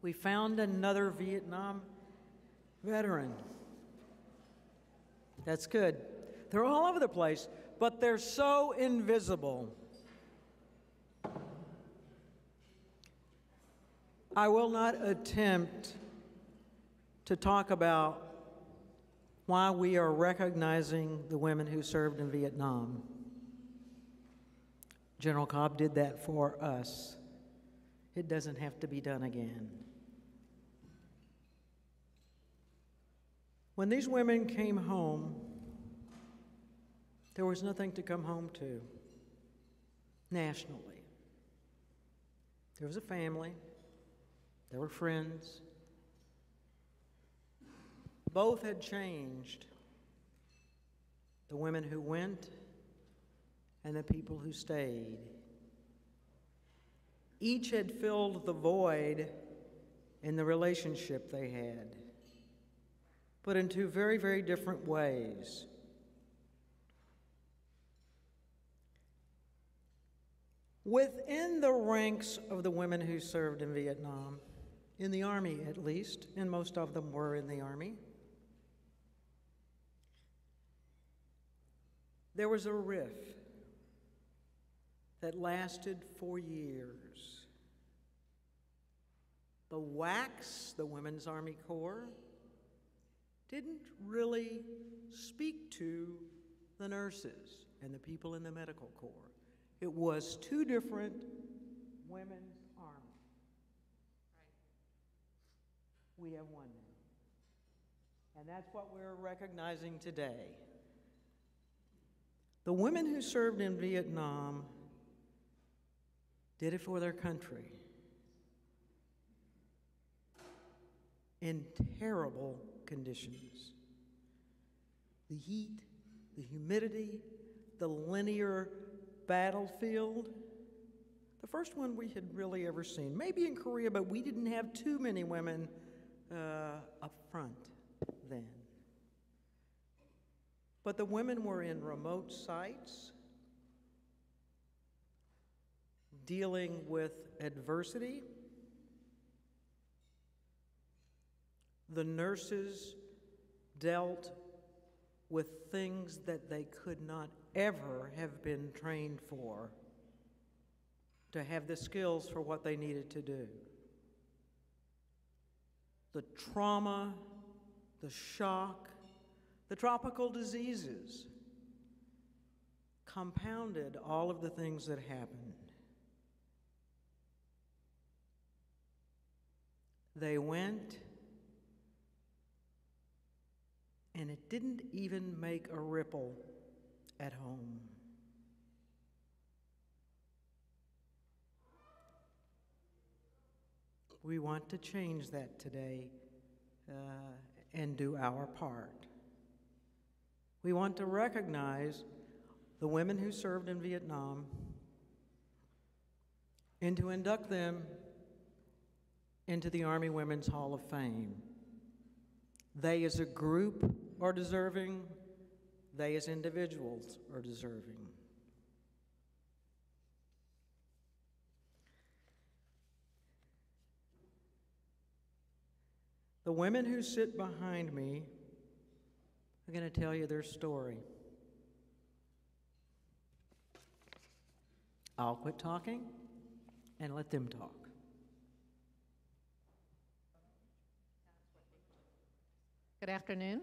We found another Vietnam veteran. That's good. They're all over the place, but they're so invisible. I will not attempt to talk about why we are recognizing the women who served in Vietnam. General Cobb did that for us. It doesn't have to be done again. When these women came home, there was nothing to come home to nationally. There was a family, there were friends. Both had changed. The women who went and the people who stayed. Each had filled the void in the relationship they had, but in two very, very different ways. Within the ranks of the women who served in Vietnam, in the Army at least, and most of them were in the Army, there was a rift that lasted for years. The WACs, the Women's Army Corps, didn't really speak to the nurses and the people in the medical corps. It was two different women's armies. We have one now. And that's what we're recognizing today. The women who served in Vietnam did it for their country in terrible conditions. The heat, the humidity, the linear battlefield. The first one we had really ever seen, maybe in Korea, but we didn't have too many women up front then. But the women were in remote sites, dealing with adversity. The nurses dealt with things that they could not ever have been trained for, to have the skills for what they needed to do. The trauma, the shock, the tropical diseases compounded all of the things that happened. They went, and it didn't even make a ripple at home. We want to change that today and do our part. We want to recognize the women who served in Vietnam and to induct them into the Army Women's Hall of Fame. They as a group are deserving, they as individuals are deserving. The women who sit behind me are going to tell you their story. I'll quit talking and let them talk. Good afternoon.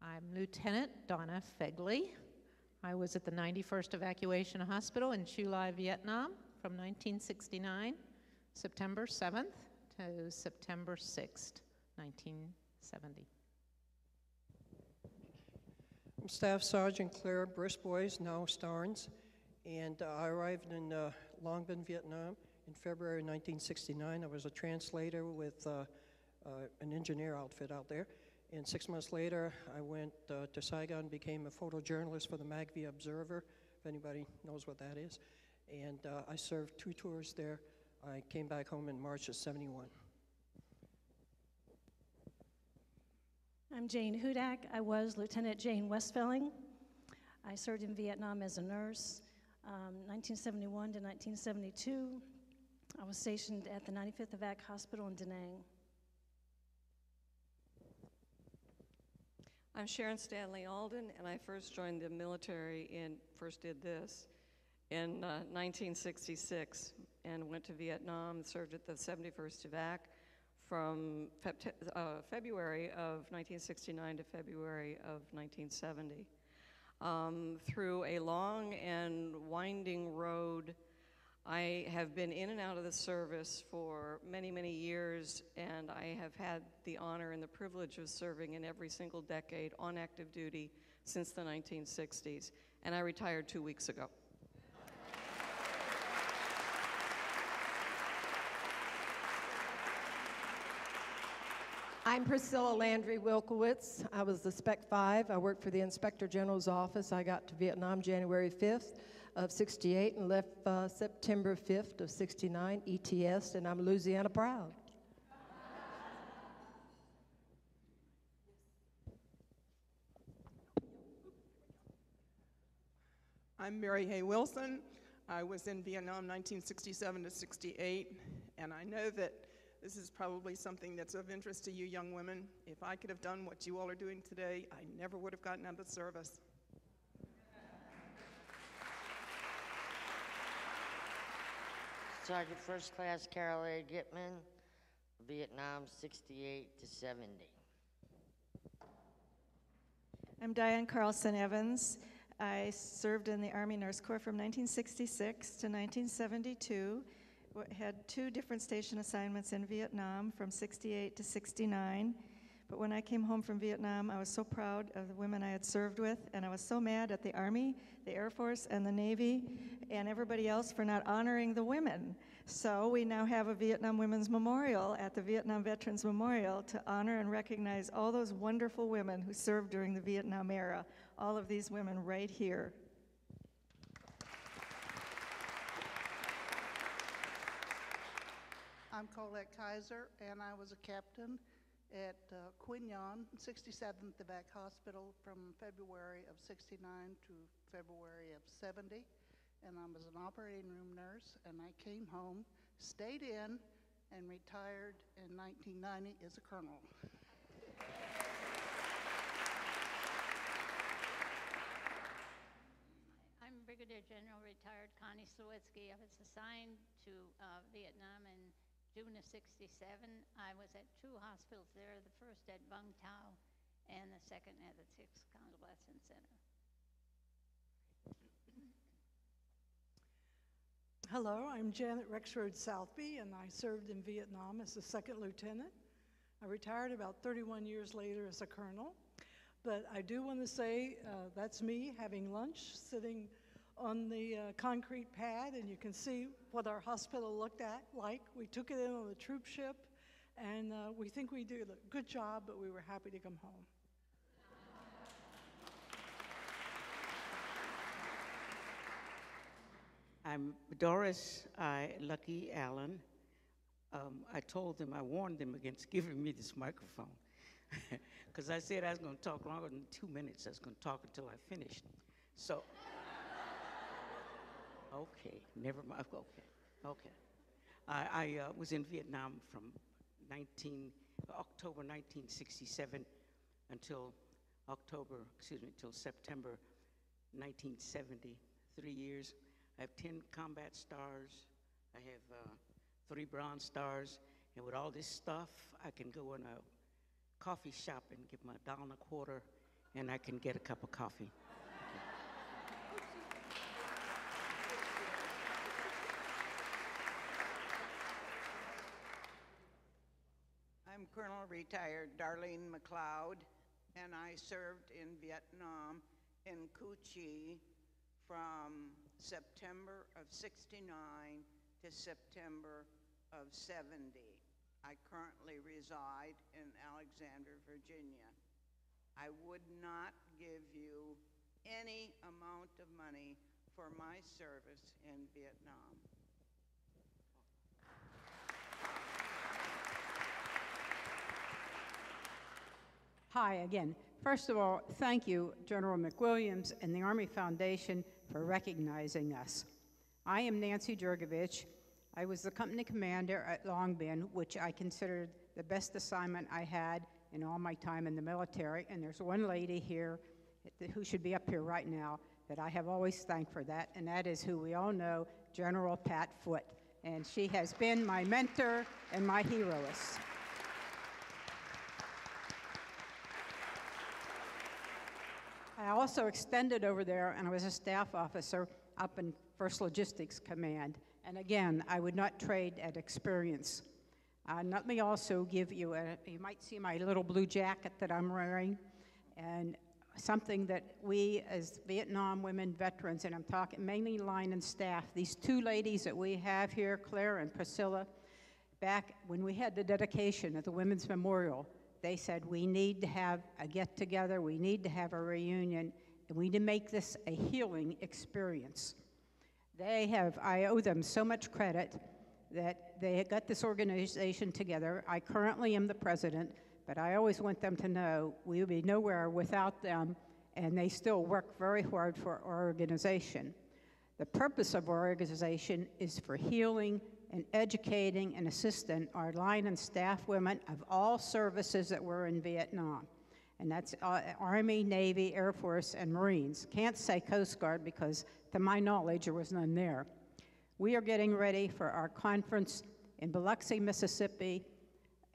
I'm Lieutenant Donna Fegley. I was at the 91st Evacuation Hospital in Chu Lai, Vietnam from 1969, September 7th to September 6th, 1970. I'm Staff Sergeant Claire Brisbois, now Starnes, and I arrived in Long Binh, Vietnam in February 1969. I was a translator with an engineer outfit out there. And 6 months later, I went to Saigon, became a photojournalist for the Magvia Observer, if anybody knows what that is. And I served 2 tours there. I came back home in March of '71. I'm Jane Hudak. I was Lieutenant Jane Westfelling. I served in Vietnam as a nurse, 1971 to 1972. I was stationed at the 95th Evac Hospital in Da Nang. I'm Sharon Stanley Alden, and I first joined the military did this in 1966 and went to Vietnam and served at the 71st Evac from February of 1969 to February of 1970. Through a long and winding road, I have been in and out of the service for many, many years, and I have had the honor and the privilege of serving in every single decade on active duty since the 1960s, and I retired 2 weeks ago. I'm Priscilla Landry Wilkowitz. I was the Spec 5. I worked for the Inspector General's office. I got to Vietnam January 5th of 68 and left September 5th of 69, ETS, and I'm Louisiana proud. I'm Mary Hay Wilson. I was in Vietnam 1967 to 68, and I know that this is probably something that's of interest to you young women. If I could have done what you all are doing today, I never would have gotten out of the service. Sergeant First Class Carol A. Gitman, Vietnam 68 to 70. I'm Diane Carlson Evans. I served in the Army Nurse Corps from 1966 to 1972. Had 2 different station assignments in Vietnam from 68 to 69. But when I came home from Vietnam, I was so proud of the women I had served with, and I was so mad at the Army, the Air Force, and the Navy, and everybody else for not honoring the women. So we now have a Vietnam Women's Memorial at the Vietnam Veterans Memorial to honor and recognize all those wonderful women who served during the Vietnam era. All of these women right here. I'm Colette Kaiser, and I was a captain at Quin Yon, 67th Evac Hospital from February of 69 to February of 70. And I was an operating room nurse, and I came home, stayed in, and retired in 1990 as a colonel. I'm Brigadier General retired Connie Slowitsky. I was assigned to Vietnam in June of 67. I was at 2 hospitals there, the first at Vung Tau and the second at the 6th Convalescent Center. Hello, I'm Janet Rexroad Southby, and I served in Vietnam as a 2nd lieutenant. I retired about 31 years later as a colonel. But I do want to say that's me having lunch, sitting on the concrete pad, and you can see what our hospital looked like. We took it in on the troop ship, and we think we did a good job, but we were happy to come home. I'm Doris Lucky Allen. I told them, I warned them against giving me this microphone because I said I was going to talk longer than 2 minutes. I was going to talk until I finished. So, okay, never mind. Okay. I was in Vietnam from October 1967 until September 1970, 3 years. I have 10 combat stars. I have 3 Bronze Stars. And with all this stuff, I can go in a coffee shop and give them $1.25, and I can get a cup of coffee. I'm Colonel Retired Darlene McLeod, and I served in Vietnam in Cu Chi from September of 69 to September of 70. I currently reside in Alexander, Virginia. I would not give you any amount of money for my service in Vietnam. Hi again. First of all, thank you, General McWilliams and the Army Foundation for recognizing us. I am Nancy Jurgovich. I was the company commander at Long Bend, which I considered the best assignment I had in all my time in the military. And there's one lady here who should be up here right now that I have always thanked for that, and that is who we all know, General Pat Foote. And she has been my mentor and my heroess. I also extended over there, and I was a staff officer up in 1st Logistics Command. And again, I would not trade that experience. Let me also give you you might see my little blue jacket that I'm wearing, and something that we as Vietnam women veterans, and I'm talking mainly line and staff, these two ladies that we have here, Claire and Priscilla, back when we had the dedication of the Women's Memorial, they said, we need to have a get-together, we need to have a reunion, and we need to make this a healing experience. I owe them so much credit that they got this organization together. I currently am the president, but I always want them to know we would be nowhere without them, and they still work very hard for our organization. The purpose of our organization is for healing and educating and assisting our line and staff women of all services that were in Vietnam. And that's Army, Navy, Air Force, and Marines. Can't say Coast Guard because, to my knowledge, there was none there. We are getting ready for our conference in Biloxi, Mississippi,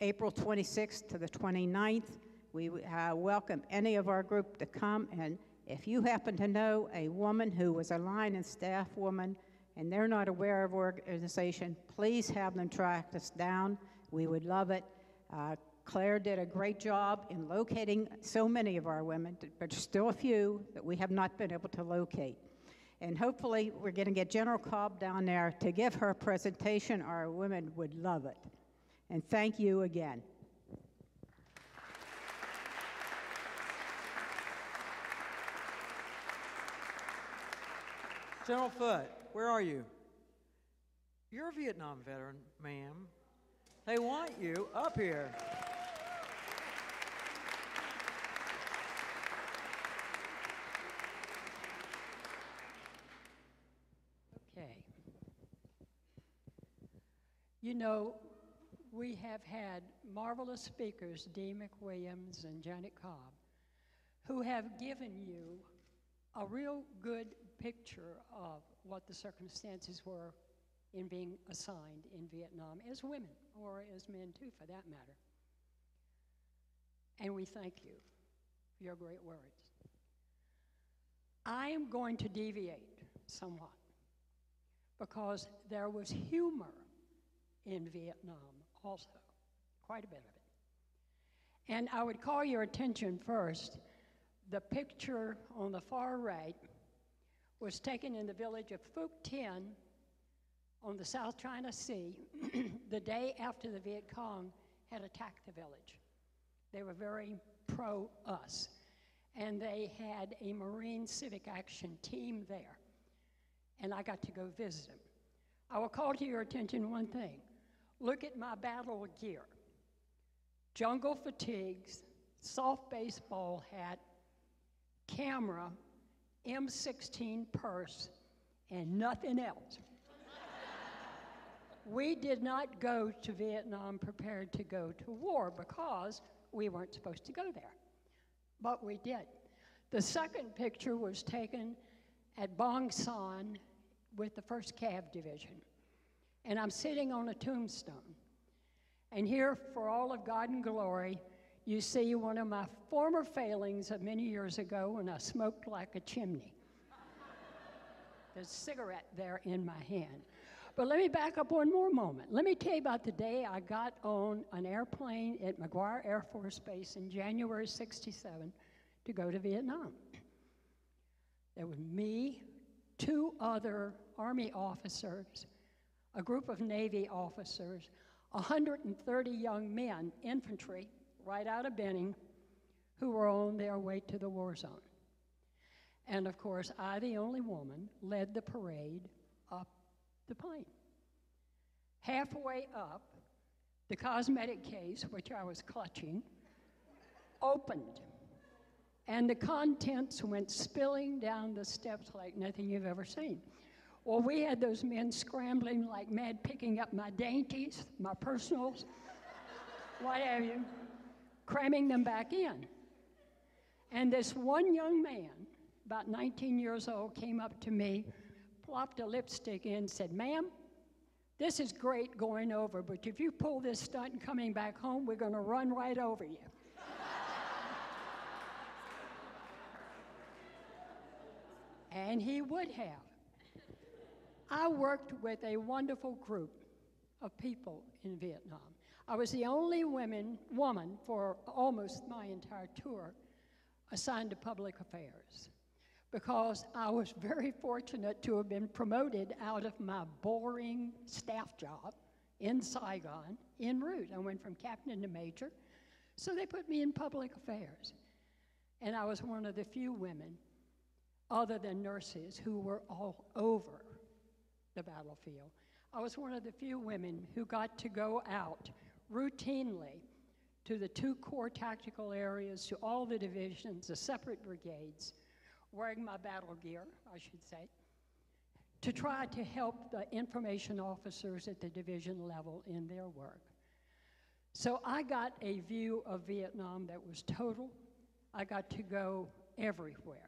April 26th to the 29th. We welcome any of our group to come, and if you happen to know a woman who was a line and staff woman and they're not aware of our organization, please have them track us down. We would love it. Claire did a great job in locating so many of our women, but still a few that we have not been able to locate. And hopefully we're going to get General Cobb down there to give her a presentation. Our women would love it. And thank you again. General Foote, where are you? You're a Vietnam veteran, ma'am. They want you up here. Okay. You know, we have had marvelous speakers, Dee McWilliams and Janet Cobb, who have given you a real good picture of what the circumstances were in being assigned in Vietnam as women, or as men too, for that matter. And we thank you for your great words. I am going to deviate somewhat because there was humor in Vietnam also, quite a bit of it. And I would call your attention first, the picture on the far right was taken in the village of Phuoc Tien on the South China Sea the day after the Viet Cong had attacked the village. They were very pro-us, and they had a Marine Civic Action team there, and I got to go visit them. I will call to your attention one thing. Look at my battle gear. Jungle fatigues, soft baseball hat, camera, M16 purse, and nothing else. We did not go to Vietnam prepared to go to war because we weren't supposed to go there, but we did. The second picture was taken at Bong Son with the 1st Cav Division, and I'm sitting on a tombstone. And here, for all of God and glory, you see one of my former failings of many years ago when I smoked like a chimney. There's a cigarette there in my hand. But let me back up one more moment. Let me tell you about the day I got on an airplane at McGuire Air Force Base in January '67 to go to Vietnam. There was me, 2 other Army officers, a group of Navy officers, 130 young men, infantry, right out of Benning, who were on their way to the war zone. And of course, I, the only woman, led the parade up the plane. Halfway up, the cosmetic case, which I was clutching, opened, and the contents went spilling down the steps like nothing you've ever seen. Well, we had those men scrambling like mad, picking up my dainties, my personals, what have you, cramming them back in. And this one young man, about 19 years old, came up to me, plopped a lipstick in, and said, "Ma'am, this is great going over, but if you pull this stunt and coming back home, we're going to run right over you." And he would have. I worked with a wonderful group of people in Vietnam. I was the only woman for almost my entire tour assigned to public affairs, because I was very fortunate to have been promoted out of my boring staff job in Saigon en route. I went from captain to major, so they put me in public affairs. And I was one of the few women, other than nurses, who were all over the battlefield. I was one of the few women who got to go out routinely to the 2 core tactical areas, to all the divisions, the separate brigades, wearing my battle gear, I should say, to try to help the information officers at the division level in their work. So I got a view of Vietnam that was total. I got to go everywhere.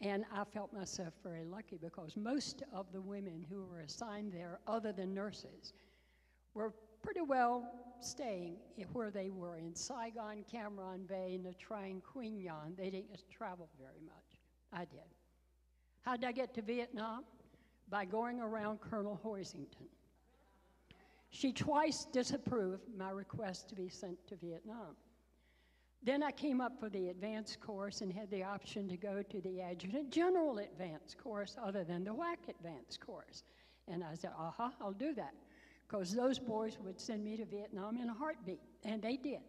And I felt myself very lucky, because most of the women who were assigned there, other than nurses, were pretty well staying where they were in Saigon, Cam Ranh Bay, Nha Trang, Quy Nhon. They didn't travel very much. I did. How did I get to Vietnam? By going around Colonel Hoisington. She twice disapproved my request to be sent to Vietnam. Then I came up for the advanced course and had the option to go to the Adjutant General advanced course, other than the WAC advanced course. And I said, I'll do that, because those boys would send me to Vietnam in a heartbeat, and they did.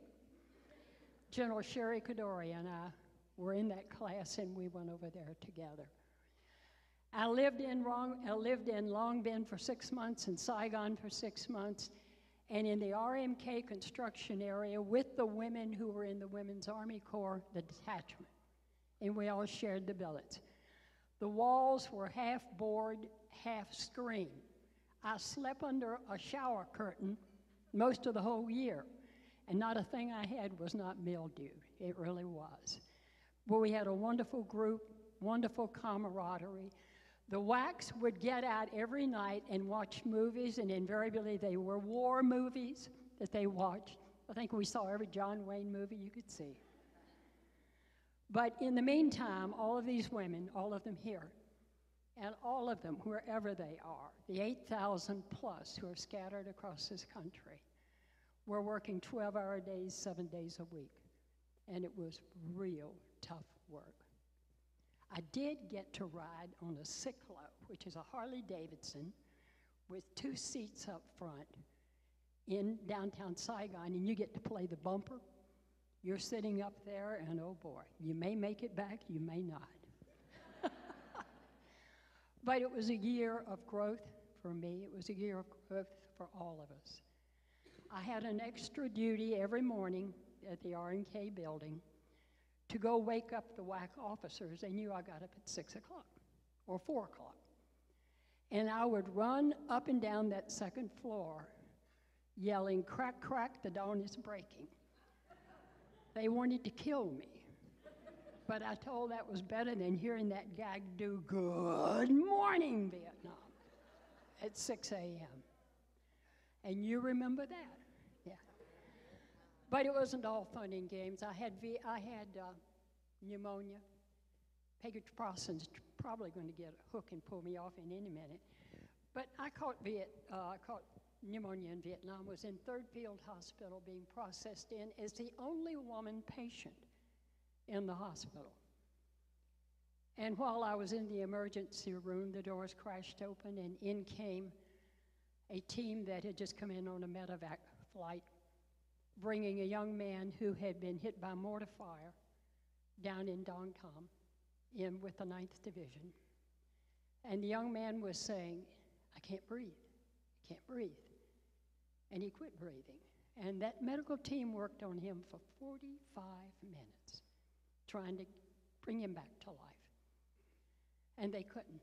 General Sherry Kadori and I were in that class, and we went over there together. I lived in Long Binh for 6 months, and Saigon for 6 months, and in the RMK construction area with the women who were in the Women's Army Corps, the detachment. And we all shared the billets. The walls were half board, half screen. I slept under a shower curtain most of the whole year, and not a thing I had was not mildew. It really was. But we had a wonderful group, wonderful camaraderie. The WACs would get out every night and watch movies, and invariably they were war movies that they watched. I think we saw every John Wayne movie you could see. But in the meantime, all of these women, all of them here, and all of them, wherever they are, the 8,000 plus who are scattered across this country, were working 12-hour days, 7 days a week. And it was real tough work. I did get to ride on a Ciclo, which is a Harley Davidson with 2 seats up front in downtown Saigon, and you get to play the bumper. You're sitting up there, and oh boy, you may make it back, you may not. But it was a year of growth for me. It was a year of growth for all of us. I had an extra duty every morning at the R&K building to go wake up the WAC officers. They knew I got up at 6 o'clock or 4 o'clock. And I would run up and down that second floor yelling, "Crack, crack, the dawn is breaking." They wanted to kill me. But I told that was better than hearing that guy do "Good morning, Vietnam" at 6 a.m. And you remember that? Yeah. But it wasn't all fun and games. I had pneumonia. Peggy Prossen's probably going to get a hook and pull me off in any minute. But I caught pneumonia in Vietnam, was in Third Field Hospital being processed in as the only woman patient in the hospital. And while I was in the emergency room, the doors crashed open, and in came a team that had just come in on a medevac flight, bringing a young man who had been hit by mortar fire down in Dong Tam in with the 9th Division. And the young man was saying, "I can't breathe, I can't breathe." And he quit breathing. And that medical team worked on him for 45 minutes, trying to bring him back to life. And they couldn't.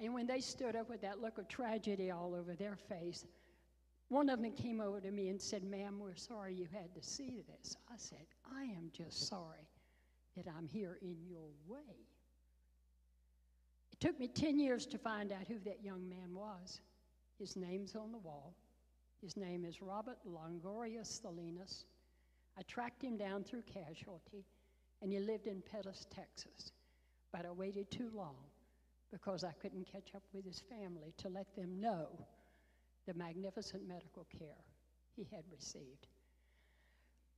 And when they stood up with that look of tragedy all over their face, one of them came over to me and said, "Ma'am, we're sorry you had to see this." I said, "I am just sorry that I'm here in your way." It took me 10 years to find out who that young man was. His name's on the wall. His name is Robert Longoria Salinas. I tracked him down through casualty, and he lived in Pettis, Texas. But I waited too long because I couldn't catch up with his family to let them know the magnificent medical care he had received.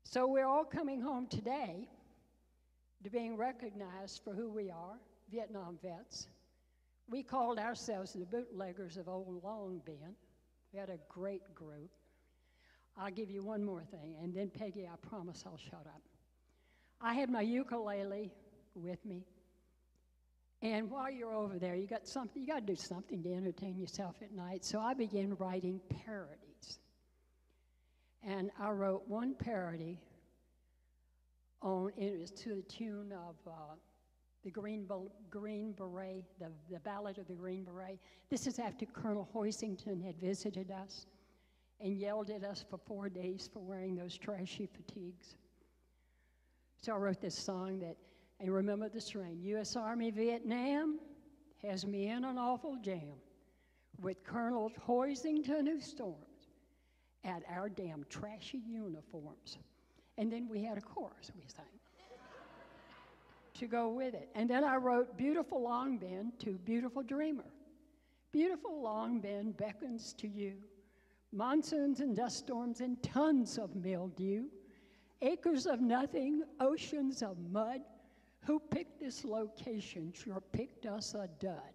So we're all coming home today to being recognized for who we are, Vietnam vets. We called ourselves the bootleggers of Old Long Binh. We had a great group. I'll give you one more thing, and then Peggy, I promise I'll shut up. I had my ukulele with me, and while you're over there, you got to do something to entertain yourself at night, so I began writing parodies. And I wrote one parody it was to the tune of the Green Beret, the Ballad of the Green Beret. This is after Colonel Hoisington had visited us and yelled at us for 4 days for wearing those trashy fatigues. So I wrote this song and remember the strain. U.S. Army Vietnam has me in an awful jam with Colonel Hoisington who storms at our damn trashy uniforms. And then we had a chorus we sang to go with it. And then I wrote Beautiful Long Binh to Beautiful Dreamer. Beautiful Long Binh beckons to you, monsoons and dust storms and tons of mildew, acres of nothing, oceans of mud. Who picked this location sure picked us a dud.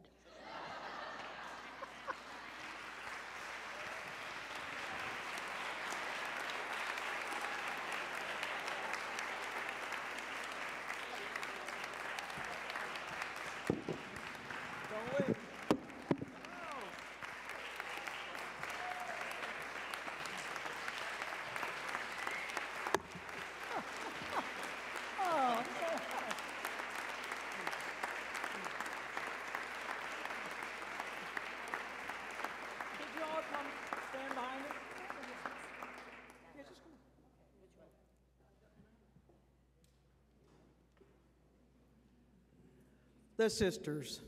The sisters.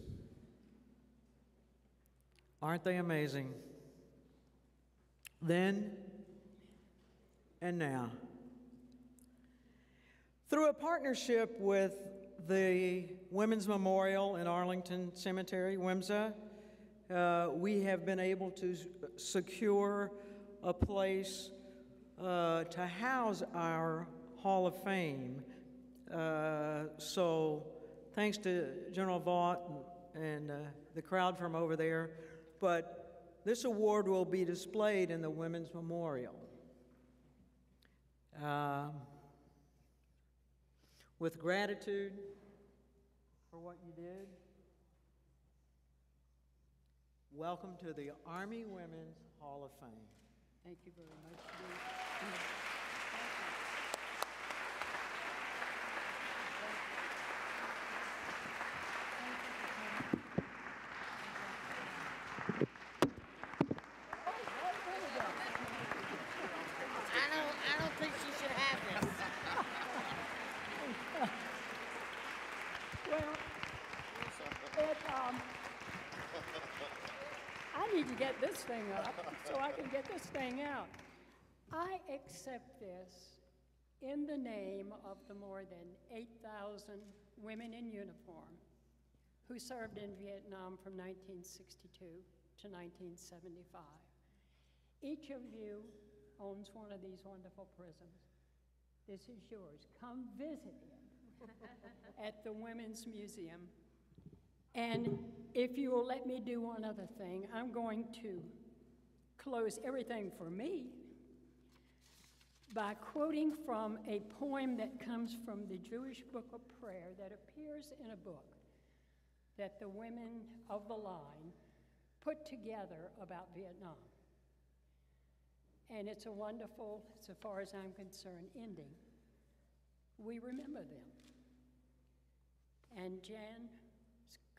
Aren't they amazing? Then and now. Through a partnership with the Women's Memorial in Arlington Cemetery, WMSA, we have been able to secure a place to house our Hall of Fame. So thanks to General Vaught and the crowd from over there, but this award will be displayed in the Women's Memorial. With gratitude for what you did, welcome to the Army Women's Hall of Fame. Thank you very much. Thank you. I don't think she should have this. Well, I need to get this thing up so I can get this thing out. I accept this in the name of the more than 8,000 women in uniform who served in Vietnam from 1962 to 1975. Each of you owns one of these wonderful prisms. This is yours. Come visit it at the Women's Museum. And if you will let me do one other thing, I'm going to close everything for me by quoting from a poem that comes from the Jewish Book of Prayer that appears in a book that the women of the line put together about Vietnam. And it's a wonderful, so far as I'm concerned, ending. We remember them. And Jan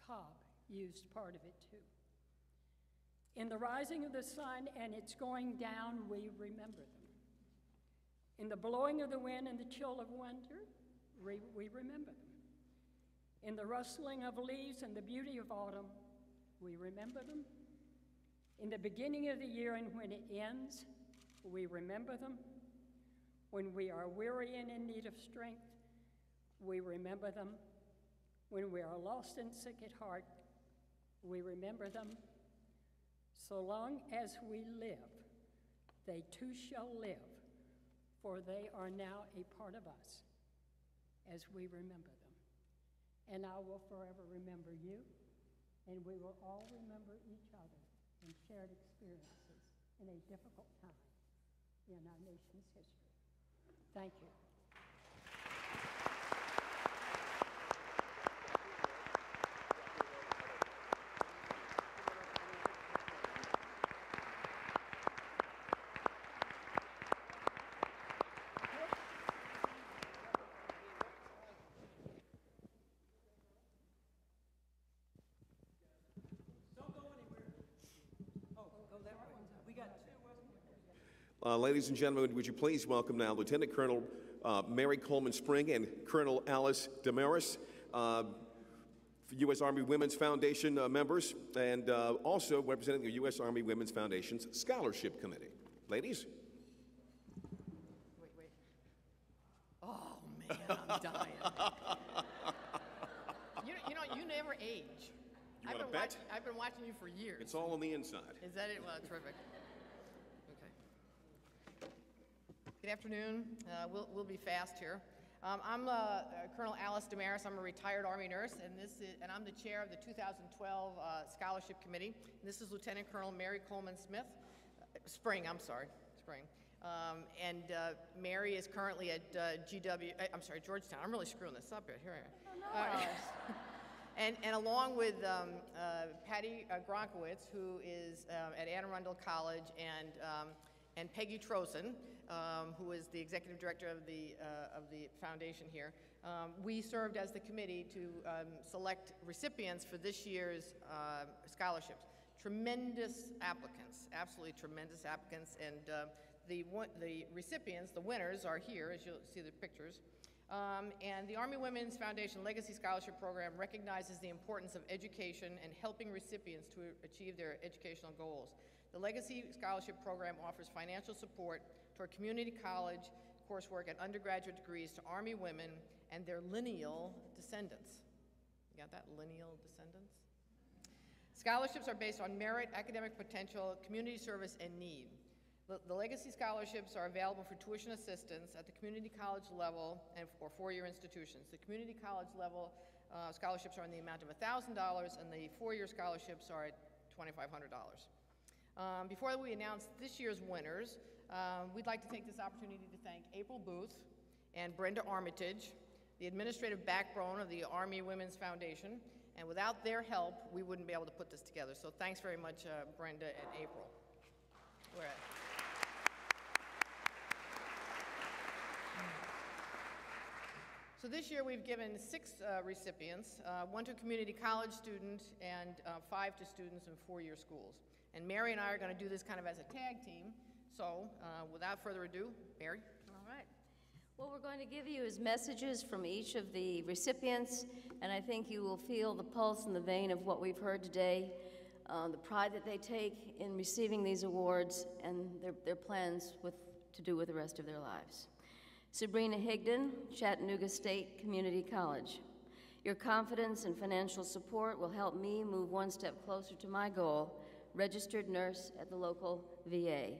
Cobb used part of it too. In the rising of the sun and its going down, we remember them. In the blowing of the wind and the chill of winter, we remember them. In the rustling of leaves and the beauty of autumn, we remember them. In the beginning of the year and when it ends, we remember them. When we are weary and in need of strength, we remember them. When we are lost and sick at heart, we remember them. So long as we live, they too shall live, for they are now a part of us as we remember them. And I will forever remember you, and we will all remember each other in shared experiences in a difficult time in our nation's history. Thank you. Ladies and gentlemen, would you please welcome now Lieutenant Colonel Mary Coleman Spring and Colonel Alice Damaris, U.S. Army Women's Foundation members, and also representing the U.S. Army Women's Foundation's Scholarship Committee. Ladies? Wait. Oh, man, I'm dying. You never age. You want to bet? I've been watching you for years. It's all on the inside. Is that it? Well, terrific. Good afternoon. We'll be fast here. I'm Colonel Alice Damaris. I'm a retired Army nurse, and I'm the chair of the 2012 Scholarship Committee. And this is Lieutenant Colonel Mary Coleman Spring. And Mary is currently at Georgetown. I'm really screwing this up here. And along with Patty Gronkowitz, who is at Anne Arundel College, and Peggy Trosen, who is the executive director of the foundation here. We served as the committee to select recipients for this year's scholarships. Tremendous applicants, absolutely tremendous applicants, and the recipients, the winners, are here, as you'll see the pictures. And the Army Women's Foundation Legacy Scholarship Program recognizes the importance of education and helping recipients to achieve their educational goals. The Legacy Scholarship Program offers financial support toward community college coursework and undergraduate degrees to Army women and their lineal descendants. You got that? Lineal descendants? Scholarships are based on merit, academic potential, community service, and need. The Legacy Scholarships are available for tuition assistance at the community college level and for four-year institutions. The community college level scholarships are in the amount of $1,000, and the four-year scholarships are at $2,500. Before we announce this year's winners, we'd like to take this opportunity to thank April Booth and Brenda Armitage, the administrative backbone of the Army Women's Foundation, and without their help, we wouldn't be able to put this together. So thanks very much, Brenda and April. Where at? So this year we've given 6 recipients, 1 to a community college student and 5 to students in four-year schools. And Mary and I are going to do this kind of as a tag team. So without further ado, Mary. All right. What we're going to give you is messages from each of the recipients, and I think you will feel the pulse and the vein of what we've heard today, the pride that they take in receiving these awards and their plans to do with the rest of their lives. Sabrina Higdon, Chattanooga State Community College. Your confidence and financial support will help me move one step closer to my goal, registered nurse at the local VA.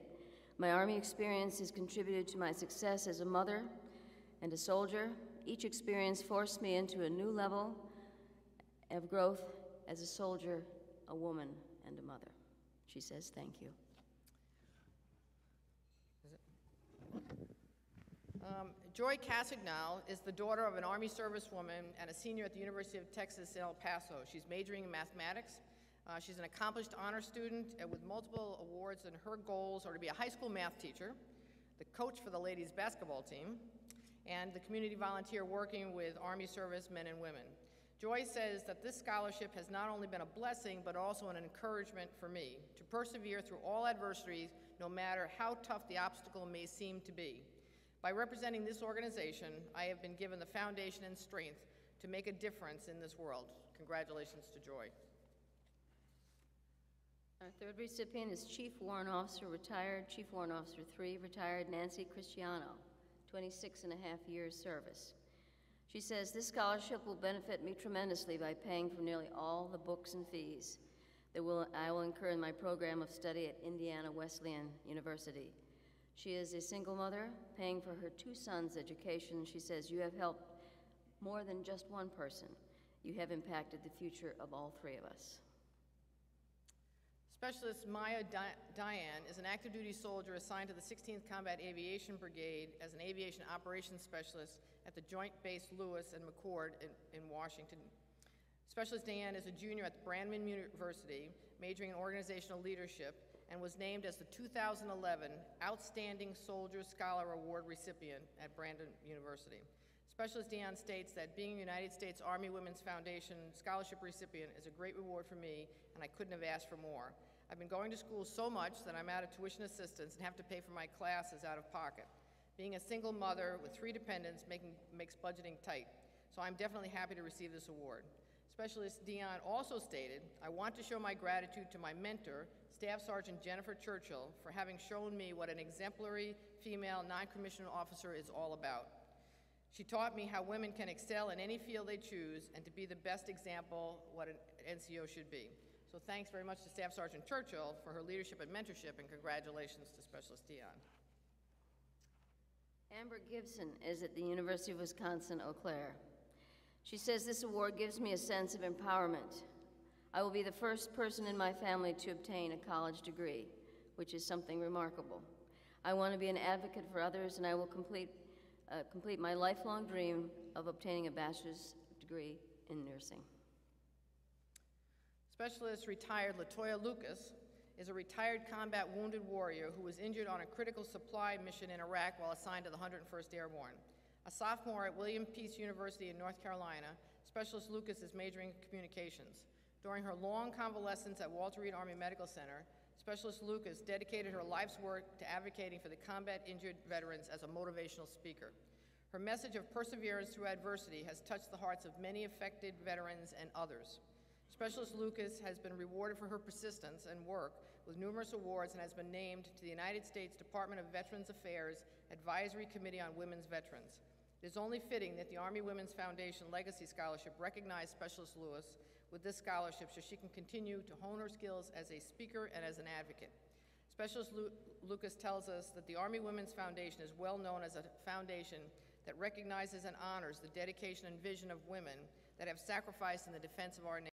My Army experience has contributed to my success as a mother and a soldier. Each experience forced me into a new level of growth as a soldier, a woman, and a mother. She says, thank you. Joy Cassignal is the daughter of an Army servicewoman and a senior at the University of Texas in El Paso. She's majoring in mathematics. She's an accomplished honor student with multiple awards, and her goals are to be a high school math teacher, the coach for the ladies basketball team, and the community volunteer working with Army service men and women. Joy says that this scholarship has not only been a blessing, but also an encouragement for me to persevere through all adversities, no matter how tough the obstacle may seem to be. By representing this organization, I have been given the foundation and strength to make a difference in this world. Congratulations to Joy. Our third recipient is Chief Warrant Officer, retired, Chief Warrant Officer 3, retired Nancy Cristiano, 26 and a half years service. She says, this scholarship will benefit me tremendously by paying for nearly all the books and fees that I will incur in my program of study at Indiana Wesleyan University. She is a single mother, paying for her 2 sons' education. She says, you have helped more than just one person. You have impacted the future of all 3 of us. Specialist Maya Diane is an active duty soldier assigned to the 16th Combat Aviation Brigade as an aviation operations specialist at the Joint Base Lewis and McChord in Washington. Specialist Diane is a junior at Brandman University, majoring in organizational leadership, and was named as the 2011 Outstanding Soldier Scholar Award recipient at Brandon University. Specialist Dion states that being a United States Army Women's Foundation scholarship recipient is a great reward for me, and I couldn't have asked for more. I've been going to school so much that I'm out of tuition assistance and have to pay for my classes out of pocket. Being a single mother with 3 dependents makes budgeting tight, so I'm definitely happy to receive this award. Specialist Dion also stated, I want to show my gratitude to my mentor, Staff Sergeant Jennifer Churchill, for having shown me what an exemplary female non-commissioned officer is all about. She taught me how women can excel in any field they choose and to be the best example what an NCO should be. So thanks very much to Staff Sergeant Churchill for her leadership and mentorship, and congratulations to Specialist Dion. Amber Gibson is at the University of Wisconsin-Eau Claire. She says, this award gives me a sense of empowerment. I will be the first person in my family to obtain a college degree, which is something remarkable. I want to be an advocate for others, and I will complete my lifelong dream of obtaining a bachelor's degree in nursing. Specialist retired Latoya Lucas is a retired combat wounded warrior who was injured on a critical supply mission in Iraq while assigned to the 101st Airborne. A sophomore at William Peace University in North Carolina, Specialist Lucas is majoring in communications. During her long convalescence at Walter Reed Army Medical Center, Specialist Lucas dedicated her life's work to advocating for the combat-injured veterans as a motivational speaker. Her message of perseverance through adversity has touched the hearts of many affected veterans and others. Specialist Lucas has been rewarded for her persistence and work with numerous awards and has been named to the United States Department of Veterans Affairs Advisory Committee on Women's Veterans. It is only fitting that the Army Women's Foundation Legacy Scholarship recognize Specialist Lewis with this scholarship so she can continue to hone her skills as a speaker and as an advocate. Specialist Lucas tells us that the Army Women's Foundation is well known as a foundation that recognizes and honors the dedication and vision of women that have sacrificed in the defense of our nation.